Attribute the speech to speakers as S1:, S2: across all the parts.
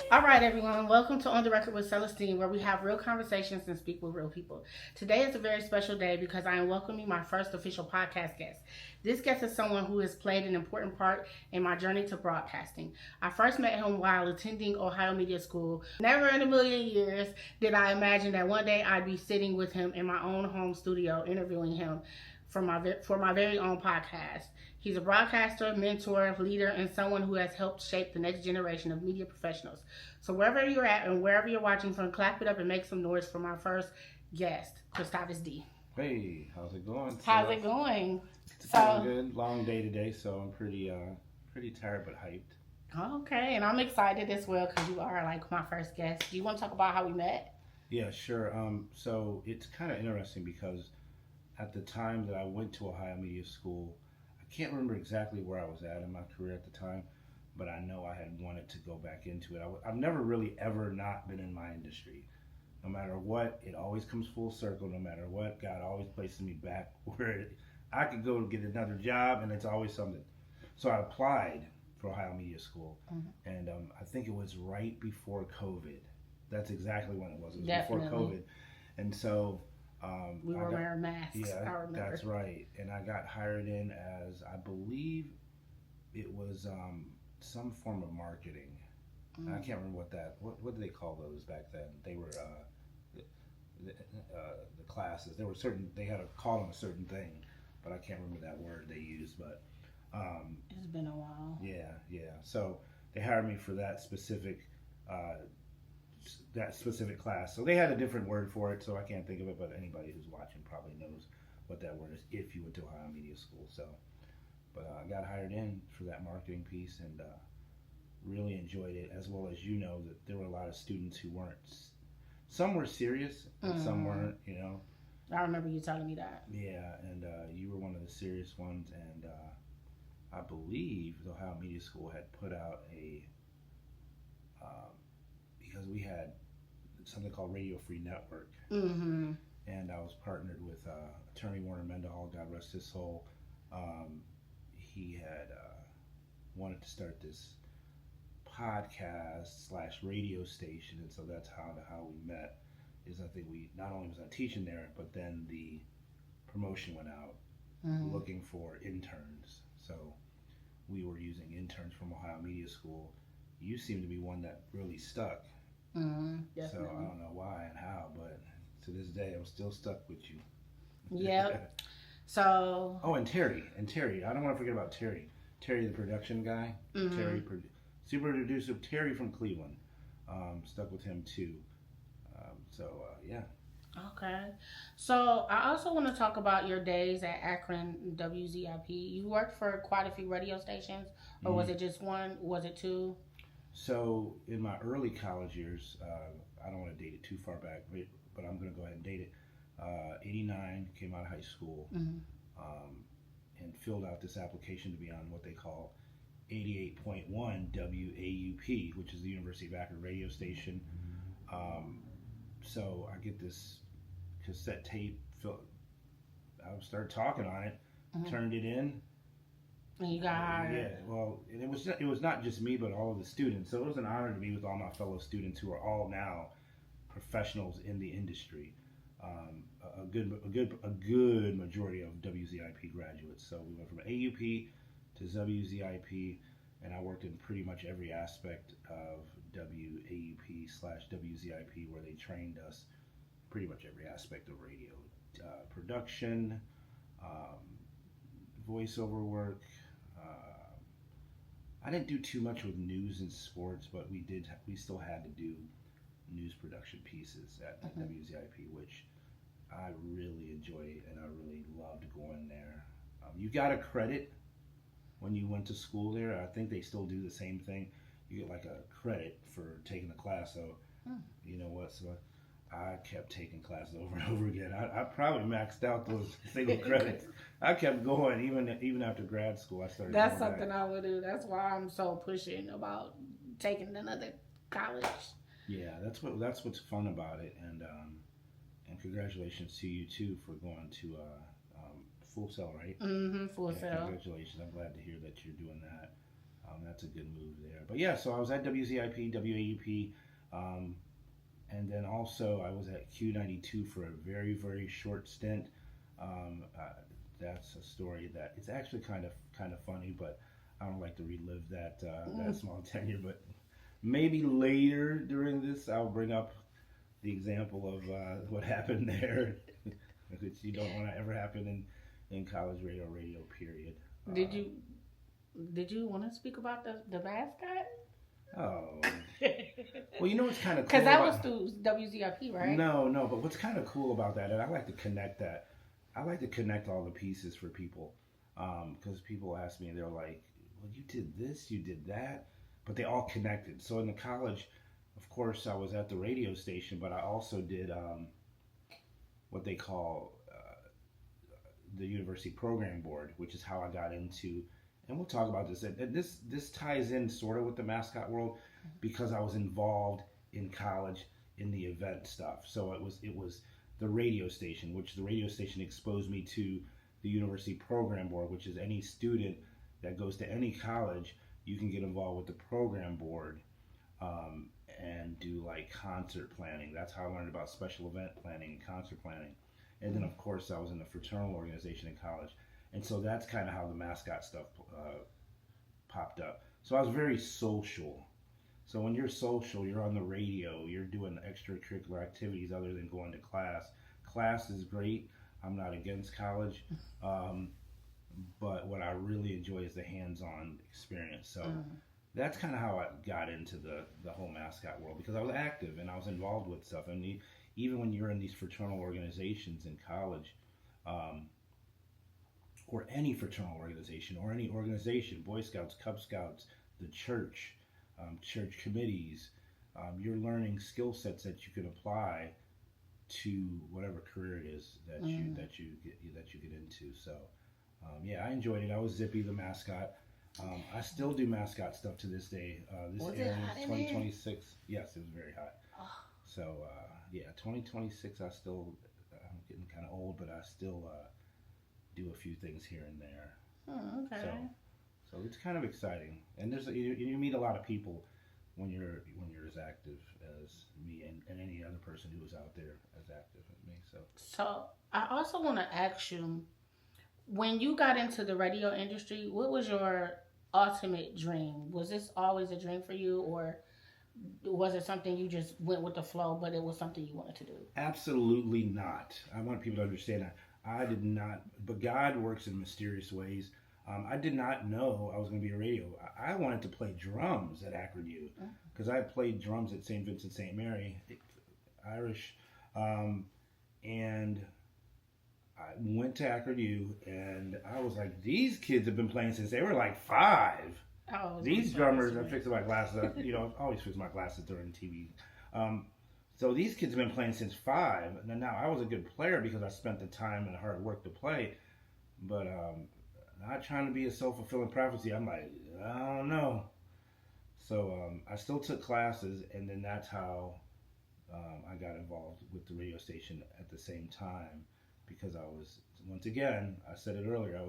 S1: All right, everyone. Welcome to On the Record with Celestine, where we have real conversations and speak with real people. Today is a very special day because I am welcoming my first official podcast guest. This guest is someone who has played an important part in my journey to broadcasting. I first met him while attending Ohio Media School. Never in a million years did I imagine that one day I'd be sitting with him in my own home studio interviewing him for my very own podcast. He's a broadcaster, mentor, leader, and someone who has helped shape the next generation of media professionals. So wherever you're at and wherever you're watching from, clap it up and make some noise for my first guest, Christavus D.
S2: Hey, how's it going?
S1: How's it going?
S2: It's going good. Long day today, so I'm pretty tired but hyped.
S1: Okay, and I'm excited as well because you are like my first guest. Do you want to talk about how we met?
S2: Yeah, sure. So it's kind of interesting because at the time that I went to Ohio Media School, I can't remember exactly where I was at in my career at the time, but I know I had wanted to go back into it. I've never really ever not been in my industry. No matter what, it always comes full circle. No matter what, God always places me back where I could go get another job, and it's always something. So I applied for Ohio Media School, and I think it was right before COVID. That's exactly when it was. It was
S1: Definitely.
S2: before COVID, and so
S1: we were wearing masks.
S2: yeah,
S1: I remember.
S2: that's right. And I got hired in as, I believe it was some form of marketing. I can't remember what did they call those back then? They were the classes. There were certain, they had a call on a certain thing, but I can't remember that word they used. But
S1: It's been a while.
S2: yeah. So they hired me for uh, that specific class. So they had a different word for it, so I can't think of it, but anybody who's watching probably knows what that word is if you went to Ohio Media School. So, but I got hired in for that marketing piece and really enjoyed it, as well as that there were a lot of students who weren't. Some were serious, and some weren't.
S1: I remember you telling me that.
S2: Yeah, and you were one of the serious ones, and I believe the Ohio Media School had put out because we had something called Radio Free Network, and I was partnered with attorney Warner Mendenhall, God rest his soul. He had wanted to start this podcast / radio station, and so that's how we met. Is I think we not only was I teaching there, but then the promotion went out looking for interns. So we were using interns from Ohio Media School. You seem to be one that really stuck. So I don't know why and how, but to this day I'm still stuck with you.
S1: Yep. So.
S2: Oh, and Terry. I don't want to forget about Terry. Terry, the production guy. Terry, super producer. Terry from Cleveland. Stuck with him too. Yeah.
S1: Okay. So I also want to talk about your days at Akron WZIP. You worked for quite a few radio stations, or was it just one? Was it two?
S2: So in my early college years, I don't want to date it too far back, but I'm going to go ahead and date it. 89, came out of high school, and filled out this application to be on what they call 88.1 WAUP, which is the University of Akron radio station. So I get this cassette tape. I started talking on it, turned it in.
S1: And you got hired.
S2: Yeah, well, and it was not just me, but all of the students. So it was an honor to be with all my fellow students who are all now professionals in the industry. A good majority of WZIP graduates. So we went from AUP to WZIP, and I worked in pretty much every aspect of WAUP / WZIP, where they trained us pretty much every aspect of radio, production, voiceover work. I didn't do too much with news and sports, but we still had to do news production pieces at WZIP, which I really enjoyed, and I really loved going there. You got a credit when you went to school there. I think they still do the same thing. You get like a credit for taking the class. So you know what? So I kept taking classes over and over again. I probably maxed out those single credits. I kept going even after grad school. I started.
S1: That's something I would do. That's why I'm so pushing about taking another college.
S2: Yeah, that's what's fun about it, and congratulations to you too for going to Full Sail, right?
S1: Full Sail.
S2: Congratulations! I'm glad to hear that you're doing that. That's a good move there. But yeah, so I was at WZIP, WAUP, and then also I was at Q92 for a very, very short stint. Um, uh, that's a story that it's actually kind of funny, but I don't like to relive that small tenure. But maybe later during this, I'll bring up the example of what happened there, which you don't want to ever happen in college radio period.
S1: Did you want to speak about the mascot?
S2: Oh, well, you know what's kind of cool
S1: Because that was through WZIP, right?
S2: No, but what's kind of cool about that, and I like to connect that. I like to connect all the pieces for people, because people ask me, they're like, "Well, you did this, you did that," but they all connected. So in the college, of course, I was at the radio station, but I also did what they call the university program board, which is how I got into. And we'll talk about this. And this ties in sort of with the mascot world because I was involved in college in the event stuff. So it was the radio station, which the radio station exposed me to the university program board, which is any student that goes to any college, you can get involved with the program board and do like concert planning. That's how I learned about special event planning and concert planning. And then, of course, I was in the fraternal organization in college. And so that's kind of how the mascot stuff popped up. So I was very social. So when you're social, you're on the radio, you're doing extracurricular activities other than going to class. Class is great. I'm not against college. But what I really enjoy is the hands-on experience. So that's kind of how I got into the whole mascot world because I was active and I was involved with stuff. And even when you're in these fraternal organizations in college, or any fraternal organization or any organization, Boy Scouts, Cub Scouts, the church, church committees, you're learning skill sets that you can apply to whatever career it is that you get into. So yeah, I enjoyed it. I was Zippy the mascot. I still do mascot stuff to this day. This
S1: Was
S2: airing
S1: it hot in
S2: 2026. Yes, it was very hot.
S1: Oh.
S2: So yeah, 2026. I'm getting kind of old, but I still do a few things here and there.
S1: Oh, okay.
S2: So it's kind of exciting, and you meet a lot of people when you're as active as me and any other person who is out there as active as me.
S1: So I also want to ask you, when you got into the radio industry, what was your ultimate dream? Was this always a dream for you, or was it something you just went with the flow, but it was something you wanted to do?
S2: Absolutely not. I want people to understand that. I did not, but God works in mysterious ways. I did not know I was going to be a radio. I wanted to play drums at Akron U because I played drums at St. Vincent St. Mary, Irish, and I went to Akron U, and I was like, these kids have been playing since they were like 5.
S1: Oh,
S2: These drummers, I'm fixing my glasses. I always fix my glasses during TV. So these kids have been playing since 5, and then now I was a good player because I spent the time and the hard work to play, but not trying to be a self-fulfilling prophecy. I'm like, I don't know. So I still took classes, and then that's how I got involved with the radio station at the same time because I was, once again, I said it earlier,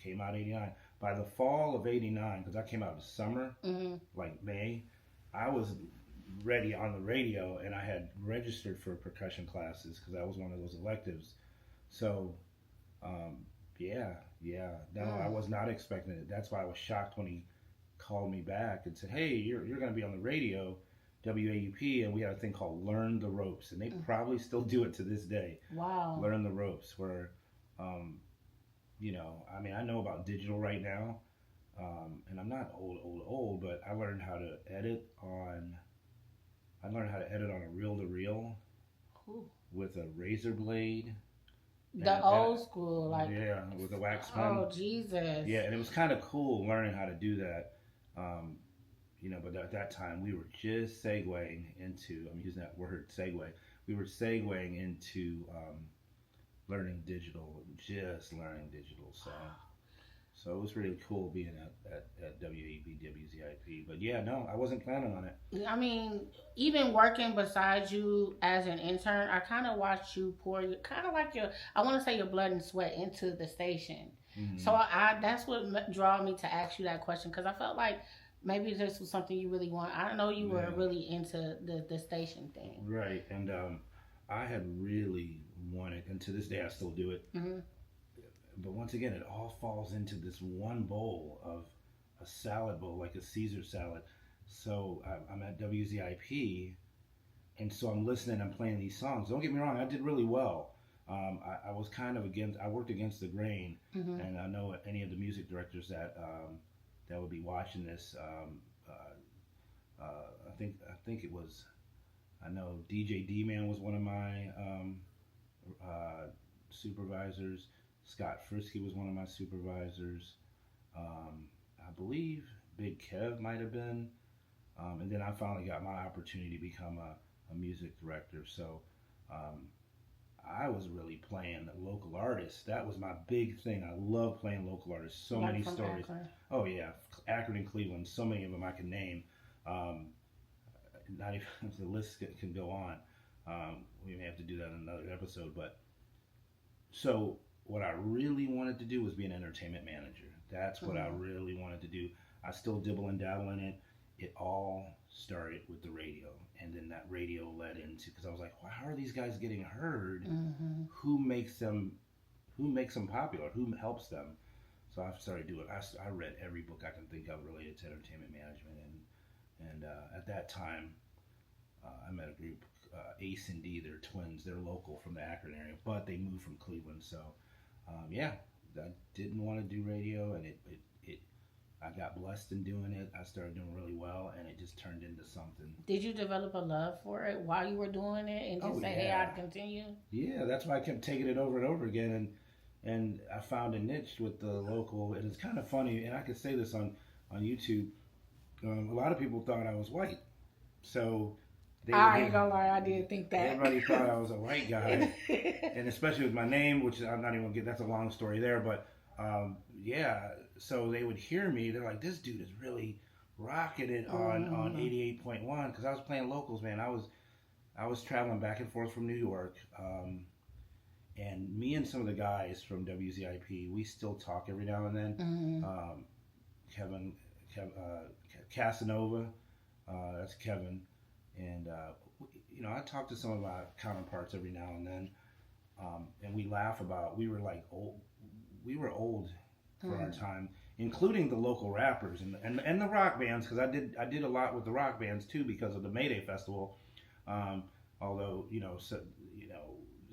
S2: came out 89. By the fall of 89, because I came out in summer, like May, I was ready on the radio, and I had registered for percussion classes because that was one of those electives. So, no, I was not expecting it. That's why I was shocked when he called me back and said, "Hey, you're going to be on the radio, WAUP," and we had a thing called Learn the Ropes, and they probably still do it to this day.
S1: Wow.
S2: Learn the Ropes, where, I mean, I know about digital right now, and I'm not old, but I learned how to edit on a reel-to-reel with a razor blade.
S1: The old school, like.
S2: Yeah, with a wax pen.
S1: Oh, Jesus.
S2: Yeah, and it was kind of cool learning how to do that. But at that time we were just segueing into, I'm using that word, segue. We were segueing into learning digital. So it was really cool being at WAP, WZIP. But yeah, no, I wasn't planning on it.
S1: I mean, even working beside you as an intern, I kind of watched you pour kind of like I want to say your blood and sweat into the station. Mm-hmm. So that's what drew me to ask you that question, because I felt like Maybe this was something you really want. I know you were
S2: Yeah.
S1: really into the station thing.
S2: Right. And I had really wanted, and to this day I still do it.
S1: Hmm.
S2: But once again, it all falls into this one bowl of a salad bowl, like a Caesar salad. So I'm at WZIP, and so I'm listening, I'm playing these songs. Don't get me wrong, I did really well. I was kind of against, I worked against the grain,
S1: Hmm.
S2: and I know any of the music directors that would be watching this. I think it was. I know DJ D Man was one of my uh, supervisors. Scott Frisky was one of my supervisors. I believe Big Kev might have been. And then I finally got my opportunity to become a music director. So um, I was really playing local artists. That was my big thing. I love playing local artists. So
S1: Like
S2: many
S1: from
S2: stories.
S1: Akron.
S2: Oh yeah, Akron and Cleveland. So many of them I can name. Um, Not even the list can go on. We may have to do that in another episode. But so what I really wanted to do was be an entertainment manager. That's what I
S1: Mm-hmm.
S2: really wanted to do. I still dibble and dabble in it. It all started with the radio, and then that radio led into, because I was like, well, how are these guys getting heard?
S1: Hmm.
S2: Who makes them? Who makes them popular? Who helps them? So I started doing. I read every book I can think of related to entertainment management, and at that time, I met a group, Ace and D. They're twins. They're local from the Akron area, but they moved from Cleveland. So yeah, I didn't want to do radio, and it I got blessed in doing it. I started doing really well, and it just turned into something.
S1: Did you develop a love for it while you were doing it and just
S2: Oh
S1: say, "Hey,
S2: yeah,
S1: I'd continue"?
S2: yeah. That's why I kept taking it over and over again, and I found a niche with the local. And it's kind of funny, and I could say this on YouTube. A lot of people thought I was white, so they would
S1: I ain't
S2: hear.
S1: gonna lie, I did think that.
S2: Everybody thought I was a white guy, and especially with my name, which I'm not even gonna get. That's a long story there, but yeah. So they would hear me. They're like, "This dude is really rocking it on
S1: Mhm.
S2: 88.1." Because I was playing locals, man. I was traveling back and forth from New York, and me and some of the guys from WZIP, we still talk every now and then.
S1: Mhm.
S2: Um, Kevin, Casanova, that's Kevin, and I talk to some of my counterparts every now and then, and we laugh about we were old for our
S1: Mhm.
S2: time, including the local rappers and the rock bands, because I did a lot with the rock bands too because of the Mayday Festival. Um, Although the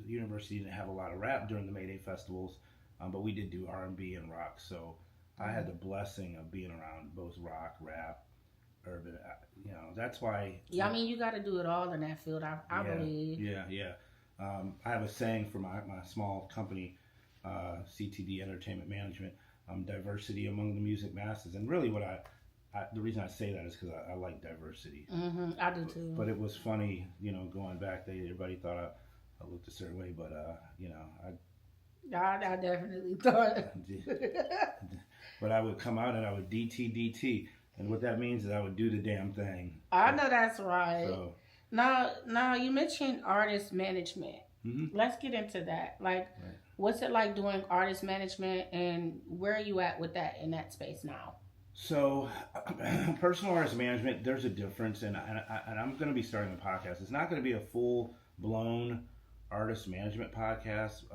S2: university didn't have a lot of rap during the Mayday festivals, but we did do R&B and rock. So I had the blessing of being around both rock, rap, urban. That's why.
S1: Yeah, I mean, you got to do it all in that field. I
S2: Yeah,
S1: believe.
S2: yeah. I have a saying for my small company, CTD Entertainment Management, diversity among the music masses. And really the reason I say that is because I like diversity.
S1: I do too.
S2: But it was funny, going back, everybody thought I looked a certain way, but,
S1: I definitely thought.
S2: but I would come out and I would DT. And what that means is I would do the damn thing.
S1: I know that's right.
S2: So,
S1: Now you mentioned artist management.
S2: mhm.
S1: Let's get into that. Like,
S2: Right.
S1: what's it like doing artist management, and where are you at with that in that space now?
S2: So, personal artist management, there's a difference, and I'm going to be starting a podcast. It's not going to be a full blown artist management podcast.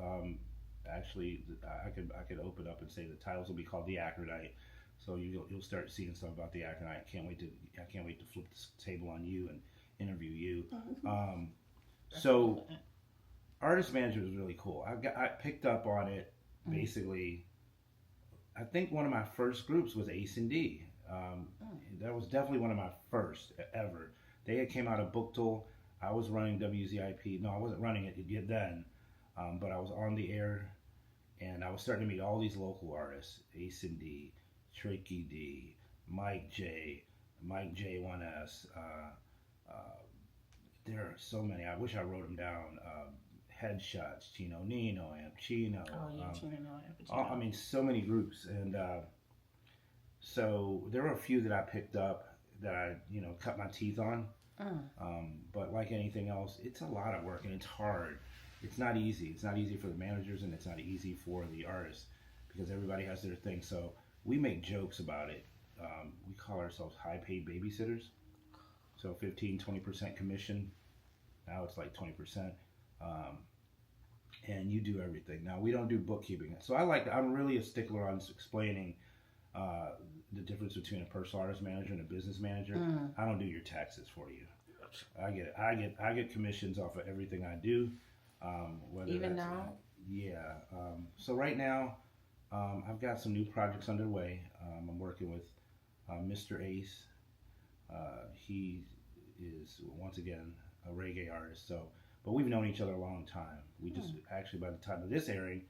S2: Actually, I could open up and say the titles will be called The Akronite. So you'll start seeing stuff about the Akronite. I can't wait to flip this table on you and interview you. So artist management was really cool. I picked up on it basically. I think one of my first groups was Ace and D. That was definitely one of my first ever. They had came out of Booktool. I was running WZIP. No, I wasn't running it yet then, but I was on the air, and I was starting to meet all these local artists: Ace and D, Tricky D, Mike J1S. There are so many. I wish I wrote them down. Headshots, Chino Nino, Amp Chino.
S1: Oh yeah,
S2: I mean, so many groups, and so there were a few that I picked up that I, cut my teeth on. But like anything else, it's a lot of work and it's hard. It's not easy. It's not easy for the managers and it's not easy for the artists because everybody has their thing. So we make jokes about it. We call ourselves high paid babysitters. So 15-20% commission. Now it's like 20%. Um, and you do everything. Now we don't do bookkeeping. So I'm really a stickler on explaining the difference between a personal artist manager and a business manager. I don't do your taxes for you. I get commissions off of everything I do.
S1: Even now?
S2: Yeah. So right now, I've got some new projects underway. I'm working with Mr. Ace. He is once again a reggae artist. But we've known each other a long time. We just actually, by the time of this airing,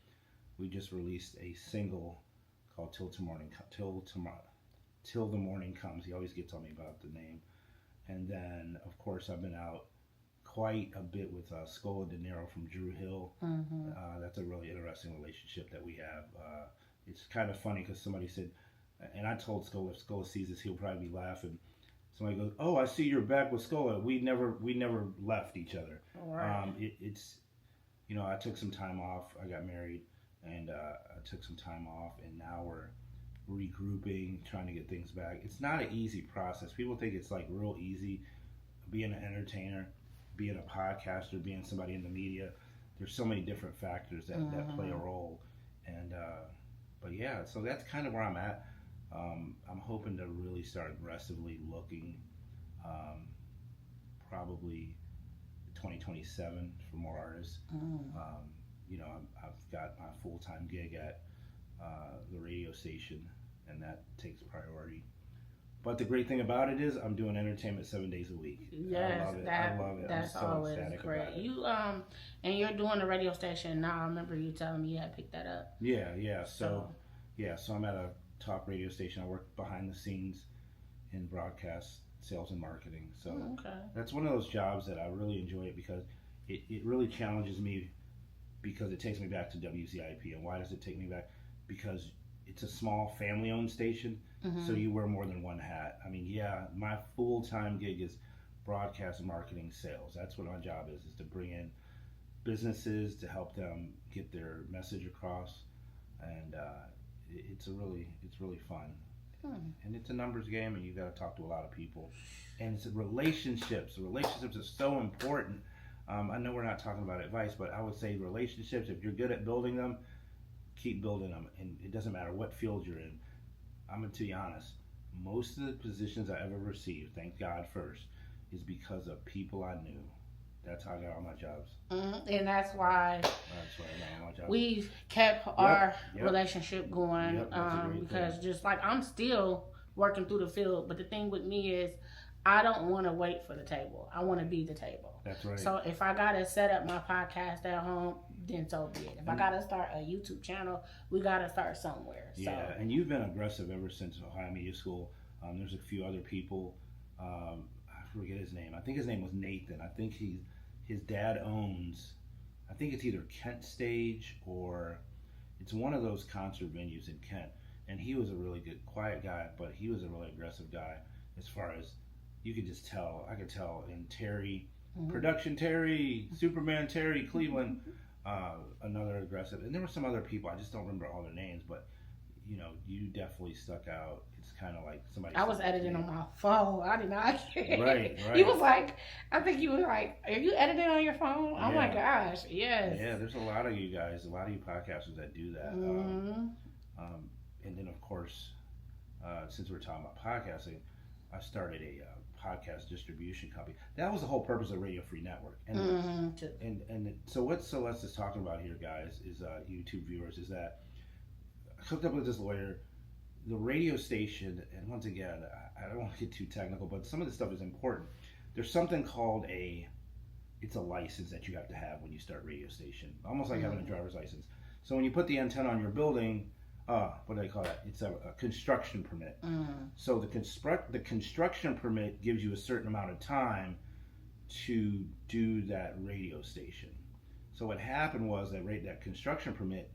S2: we just released a single called Till the Morning Comes. He always gets on me about the name. And then, of course, I've been out quite a bit with Scola De Niro from Drew Hill. That's a really interesting relationship that we have. It's kind of funny because somebody said, and I told Scola, if Scola sees this, he'll probably be laughing. Somebody goes, "Oh, I see you're back with Scola. We never left each other."
S1: Right.
S2: It's I took some time off. I got married, and I took some time off, and now we're regrouping, trying to get things back. It's not an easy process. People think it's like real easy being an entertainer, being a podcaster, being somebody in the media. There's so many different factors that play a role, and but yeah, so that's kind of where I'm at. I'm hoping to really start aggressively looking, probably 2027 for more artists. I've got my full-time gig at the radio station, and that takes priority. But the great thing about it is I'm doing entertainment 7 days a week.
S1: Yes,
S2: I love it.
S1: That's
S2: I'm so
S1: always
S2: ecstatic
S1: great.
S2: about it.
S1: You and you're doing a radio station now. I remember you telling me you had picked that up.
S2: Yeah. So I'm at a talk radio station. I work behind the scenes in broadcast sales and marketing. So that's one of those jobs that I really enjoy it because it really challenges me, because it takes me back to WZIP. And why does it take me back? Because it's a small family-owned station, so you wear more than one hat. I mean, my full-time gig is broadcast and marketing sales. That's what my job is to bring in businesses to help them get their message across, and it's really fun. And it's a numbers game, and you got to talk to a lot of people, and it's relationships. Relationships are so important. I know we're not talking about advice, but I would say relationships, if you're good at building them, keep building them. And it doesn't matter what field you're in. I'm going to be honest, most of the positions I ever received, thank God first, is because of people I knew. That's how I got all my jobs.
S1: And that's why
S2: I got all my jobs.
S1: We've kept our relationship going, because
S2: thing.
S1: just like I'm still working through the field, but the thing with me is I don't want to wait for the table. I want to be the table.
S2: That's right.
S1: So if I got to set up my podcast at home, then so be it. If I got to start a YouTube channel, we got to start somewhere.
S2: Yeah, and you've been aggressive ever since Ohio Media School. There's a few other people. I forget his name. I think his name was Nathan. I think his dad owns, I think it's either Kent Stage or it's one of those concert venues in Kent. And he was a really good, quiet guy, but he was a really aggressive guy as far as you could just tell. I could tell in Terry, Production Terry, Superman Terry, Cleveland, another aggressive. And there were some other people, I just don't remember all their names, but you definitely stuck out. It's kind of like somebody.
S1: I was editing on my phone. I did not care.
S2: Right.
S1: He was like, I think you were like, are you editing on your phone? Oh my gosh, yes.
S2: Yeah, there's a lot of you guys, a lot of you podcasters that do that. And then of course, since we're talking about podcasting, I started a podcast distribution company. That was the whole purpose of Radio Free Network. And so what Celeste is talking about here, guys, is YouTube viewers, is that I hooked up with this lawyer, the radio station, and once again, I don't want to get too technical, but some of this stuff is important. There's something called it's a license that you have to have when you start a radio station, almost like having a driver's license. So when you put the antenna on your building, what do they call that? It's a construction permit. So the construction permit gives you a certain amount of time to do that radio station. So what happened was that construction permit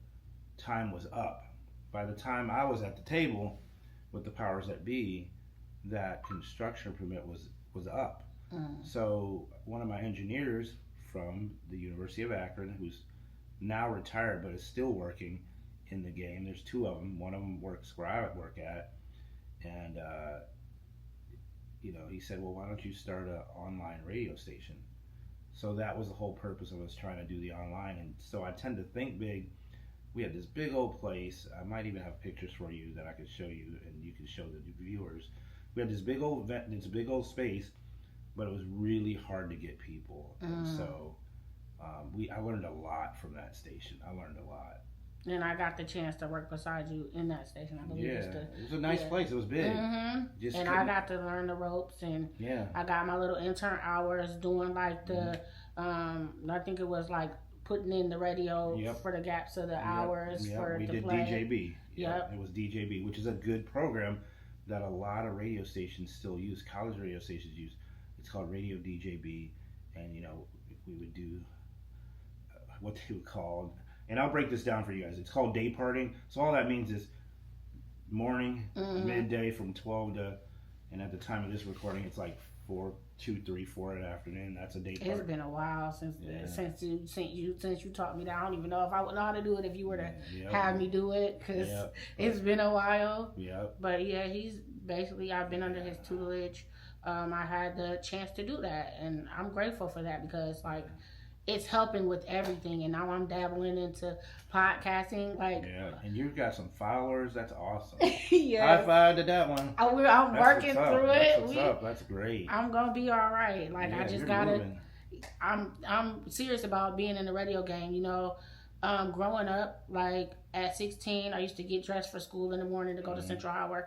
S2: time was up. By the time I was at the table with the powers that be, that construction permit was up. So one of my engineers from the University of Akron, who's now retired but is still working in the game, there's two of them. One of them works where I work at, and he said, well, why don't you start an online radio station? So that was the whole purpose of us trying to do the online. And so I tend to think big. We had this big old place. I might even have pictures for you that I could show you, and you can show the viewers. We had this big old space, but it was really hard to get people. And so I learned a lot from that station. I learned a lot.
S1: And I got the chance to work beside you in that station. I believe
S2: it was a nice place. It was big.
S1: And I got to learn the ropes, and I got my little intern hours doing like the, I think it was like putting in the radio for the gaps of the hours for
S2: we
S1: the
S2: did
S1: play.
S2: DJB. It was DJB, which is a good program that a lot of radio stations still use. College radio stations use. It's called Radio DJB, and we would do what they would call. And I'll break this down for you guys. It's called day parting. So all that means is morning, midday from 12 to, and at the time of this recording, it's like 4, 2, 3, 4 in the afternoon. That's a day part.
S1: It's been a while since you taught me that. I don't even know if I would know how to do it if you were to have me do it, because it's been a while. But he's basically, I've been under his tutelage. I had the chance to do that, and I'm grateful for that, because like, it's helping with everything, and now I'm dabbling into podcasting. Like,
S2: and you've got some followers. That's awesome.
S1: High
S2: five to that one.
S1: I'm working through it.
S2: That's what's up. That's great.
S1: I'm gonna be all right. Like, I just gotta. Moving. I'm serious about being in the radio game. Growing up, like at 16, I used to get dressed for school in the morning to go to Central Howard,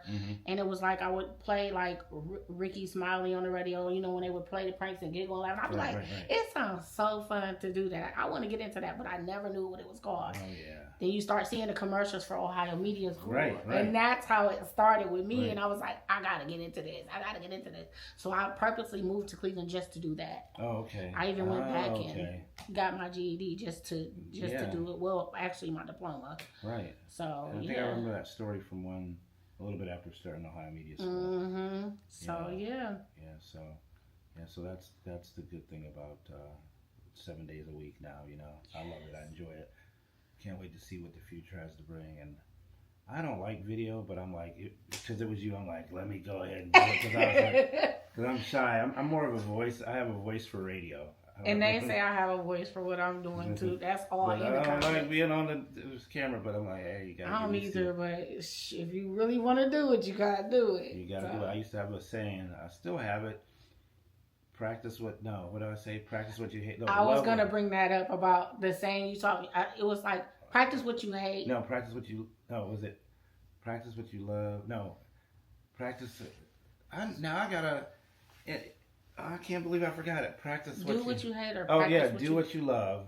S1: and it was like I would play like Ricky Smiley on the radio. When they would play the pranks and giggle and laugh, and I'd be like, it sounds so fun to do that. I want to get into that, but I never knew what it was called. Then you start seeing the commercials for Ohio Media School, and that's how it started with me. And I was like, I gotta get into this. So I purposely moved to Cleveland just to do that. I even went back and got my GED just to do it. Well, actually, my diploma. So
S2: and I think I remember that story from a little bit after starting Ohio Media School. So that's the good thing about 7 days a week now. I love it. I enjoy it. Can't wait to see what the future has to bring. And I don't like video, but I'm like, because it was you, I'm like, let me go ahead and do it, because I'm shy. I'm more of a voice. I have a voice for radio.
S1: And they say I have a voice for what I'm doing too. That's all in the comments.
S2: I don't like being on the camera, but I'm like, hey, you gotta.
S1: I don't either, but if you really want to do it, you gotta do it.
S2: You gotta do it. I used to have a saying. I still have it. Practice what? No, what do I say? Practice what you hate. No,
S1: I was gonna bring that up about the saying you taught me. It was like, practice what you hate.
S2: No, practice what you. No, was it? Practice what you love. No, practice. I gotta. I can't believe I forgot it. Practice what you hate, or practice what you love,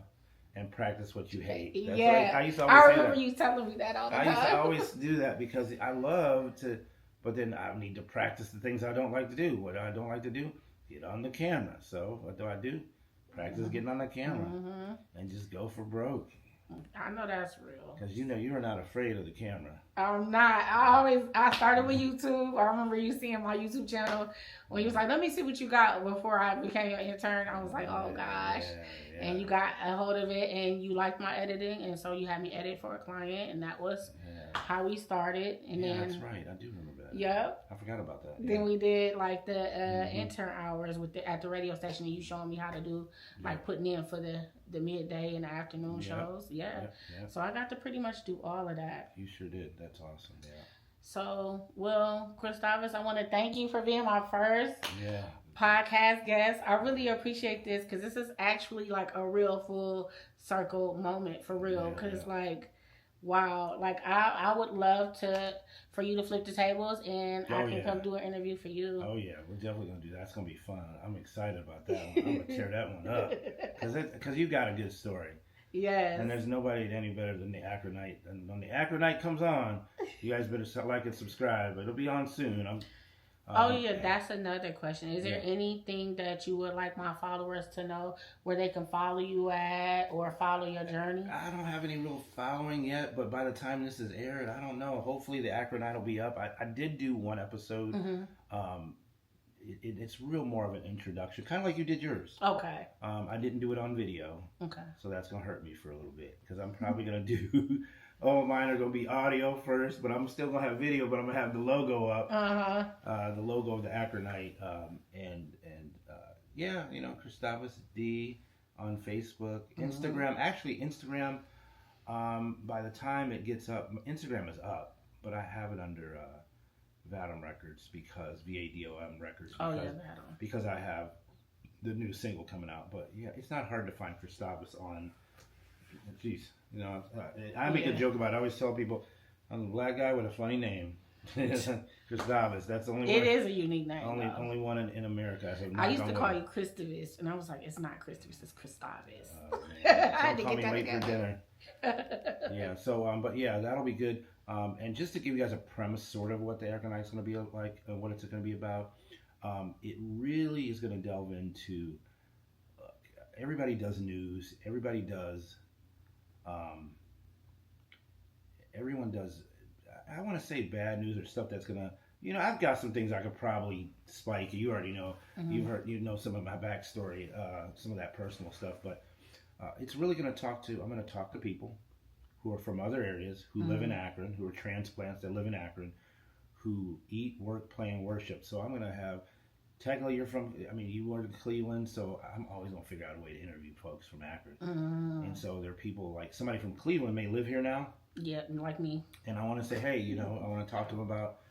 S2: and practice what you hate. That's I used to always
S1: I remember you telling me that all the time.
S2: I used to always do that because I love to, but then I need to practice the things I don't like to do. What I don't like to do, get on the camera. So what do? Practice getting on the camera and just go for broke.
S1: I know that's real.
S2: Because you're not afraid of the camera.
S1: I'm not. I started with YouTube. I remember you seeing my YouTube channel when you was like, let me see what you got before I became your intern. I was like, oh gosh. And you got a hold of it and you liked my editing. And so you had me edit for a client. And that was how we started. And then
S2: that's right. I do remember that.
S1: Yep.
S2: I forgot about that.
S1: Then we did like the intern hours at the radio station, and you showing me how to do like putting in for the midday and the afternoon shows. So I got to pretty much do all of that.
S2: You sure did. That's awesome.
S1: So, well, Christavus, I want to thank you for being my first podcast guest. I really appreciate this, because this is actually like a real full circle moment for real. Because like, wow, like I would love for you to flip the tables, and I can come do an interview for you.
S2: Oh yeah, we're definitely gonna do that. It's gonna be fun. I'm excited about that one. I'm gonna tear that one up, because you got a good story.
S1: Yes.
S2: And there's nobody any better than the Acronite. And when the Acronite comes on, you guys better like and subscribe. It'll be on soon.
S1: That's another question. Is there anything that you would like my followers to know, where they can follow you at or follow your journey?
S2: I don't have any real following yet, but by the time this is aired, I don't know. Hopefully the Acronite will be up. I did do one episode. It's real more of an introduction, kind of like you did yours.
S1: Okay.
S2: I didn't do it on video.
S1: Okay.
S2: So that's going to hurt me for a little bit, because I'm probably going to do all mine are gonna be audio first, but I'm still gonna have video. But I'm gonna have the logo up, the logo of the Acronite, yeah, Christavus D on Facebook, Instagram. Actually, Instagram. By the time it gets up, Instagram is up, but I have it under Vadom Records because VADOM Records. Because I have the new single coming out. But yeah, it's not hard to find Christavus on. Jeez, I make a joke about it. I always tell people I'm a black guy with a funny name. Christavus. That's the only one.
S1: It is a unique name.
S2: Only one in America. So
S1: I used to call you Christavus, and I was like, it's not Christavus, it's Christavus.
S2: I had to get that late for dinner. Yeah. So, but yeah, that'll be good. And just to give you guys a premise, sort of what the Acronite's going to be like, what it's going to be about. It really is going to delve into. Everybody does news. Everybody does. Everyone does. I want to say bad news or stuff that's gonna. I've got some things I could probably spike. You already know. You've heard. Some of my backstory, some of that personal stuff. But it's really gonna I'm gonna talk to people who are from other areas, who live in Akron, who are transplants that live in Akron, who eat, work, play, and worship. So I'm gonna have. Technically, you were in Cleveland, so I'm always gonna figure out a way to interview folks from Akron. And so there are people like somebody from Cleveland may live here now.
S1: Yeah, like me.
S2: And I want to say, hey, I want to talk to them about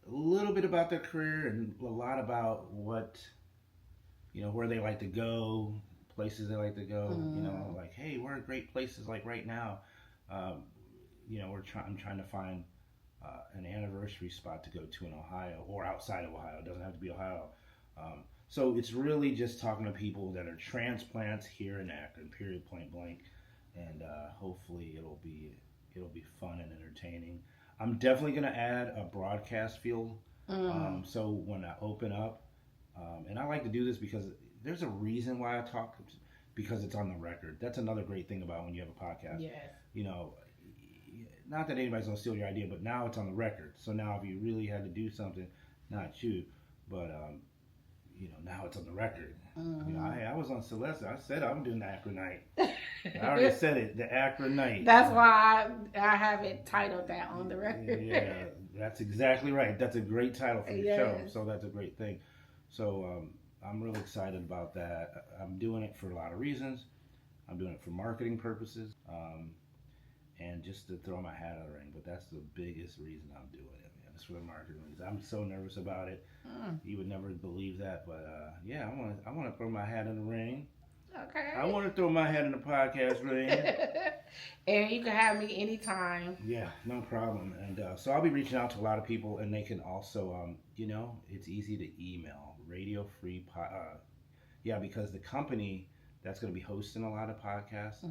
S2: a little bit about their career and a lot about what, where they like to go, places they like to go. Like, hey, where are great places like right now? I'm trying to find an anniversary spot to go to in Ohio or outside of Ohio. It doesn't have to be Ohio. So it's really just talking to people that are transplants here in Akron, period, point blank. And hopefully it'll be fun and entertaining. I'm definitely going to add a broadcast field. So when I open up, and I like to do this because there's a reason why I talk, because it's on the record. That's another great thing about when you have a podcast.
S1: Yes.
S2: Not that anybody's going to steal your idea, but now it's on the record. So now if you really had to do something, not you, but now it's on the record. I was on Celestine. I said I'm doing the Acronite. I already said it, the Acronite.
S1: That's why I have it titled that on the record.
S2: Yeah, that's exactly right. That's a great title for your show. So that's a great thing. So I'm really excited about that. I'm doing it for a lot of reasons. I'm doing it for marketing purposes, and just to throw my hat out of the ring. But that's the biggest reason I'm doing it. It's for the marketing reasons. I'm so nervous about it. You would never believe that, but yeah, I want to throw my hat in the ring.
S1: Okay.
S2: I want to throw my hat in the podcast ring.
S1: And you can have me anytime.
S2: Yeah, no problem. And so I'll be reaching out to a lot of people, and they can also, it's easy to email Radio Free because the company that's going to be hosting a lot of podcasts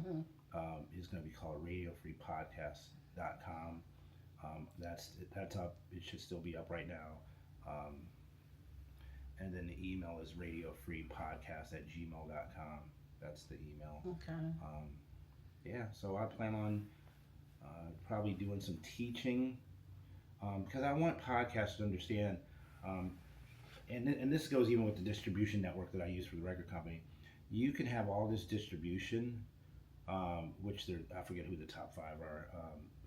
S2: is going to be called RadioFreePodcast.com. That's up. It should still be up right now. And then the email is radiofreepodcast@gmail.com. That's the email.
S1: Okay.
S2: Yeah, so I plan on probably doing some teaching because I want podcasts to understand. And this goes even with the distribution network that I use for the record company. You can have all this distribution, which I forget who the top 5 are,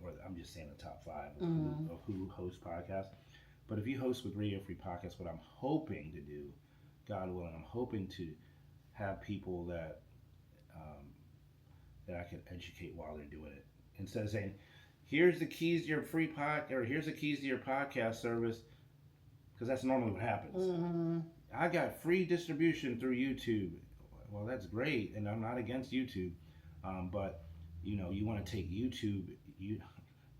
S2: or I'm just saying the top 5 of who hosts podcasts. But if you host with Radio Free Podcast, what I'm hoping to do, God willing, I'm hoping to have people that I can educate while they're doing it. Instead of saying, here's the keys to your free or here's the keys to your podcast service, because that's normally what happens. I got free distribution through YouTube. Well, that's great, and I'm not against YouTube, but you want to take YouTube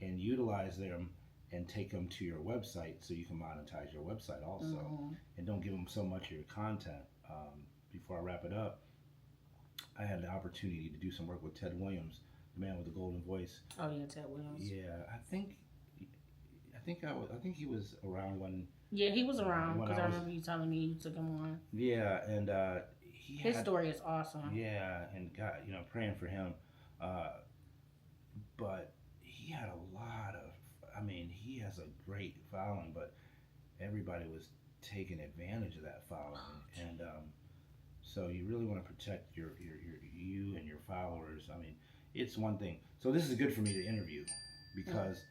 S2: and utilize them and take them to your website so you can monetize your website also, and don't give them so much of your content. Before I wrap it up, I had the opportunity to do some work with Ted Williams, the man with the golden voice.
S1: Oh yeah, Ted Williams.
S2: Yeah, I think he was around when.
S1: Yeah, he was around because I remember you telling me you took him on.
S2: Yeah, and
S1: his story is awesome.
S2: Yeah, and God, praying for him. But he had a lot of. He has a great following, but everybody was taking advantage of that following, and so you really want to protect you and your followers. It's one thing. So this is good for me to interview. because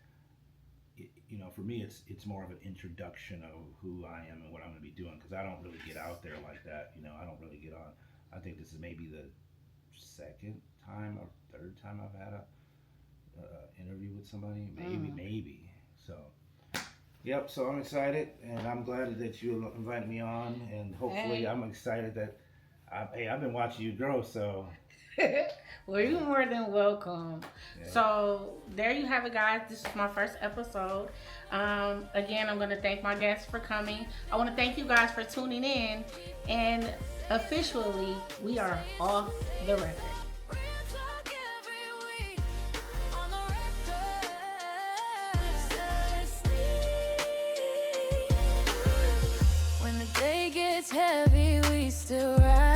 S2: for me, it's more of an introduction of who I am and what I'm going to be doing because I don't really get out there like that. I don't really get on. I think this is maybe the second time or third time I've had a interview with somebody. Maybe. So, yep. So I'm excited, and I'm glad that you invited me on, and hopefully, I'm excited that I've been watching you grow. So.
S1: Well, you're more than welcome.
S2: Yeah.
S1: So there you have it, guys. This is my first episode. Again, I'm going to thank my guests for coming. I want to thank you guys for tuning in. And officially, we are off the record.
S3: When the day gets heavy, we still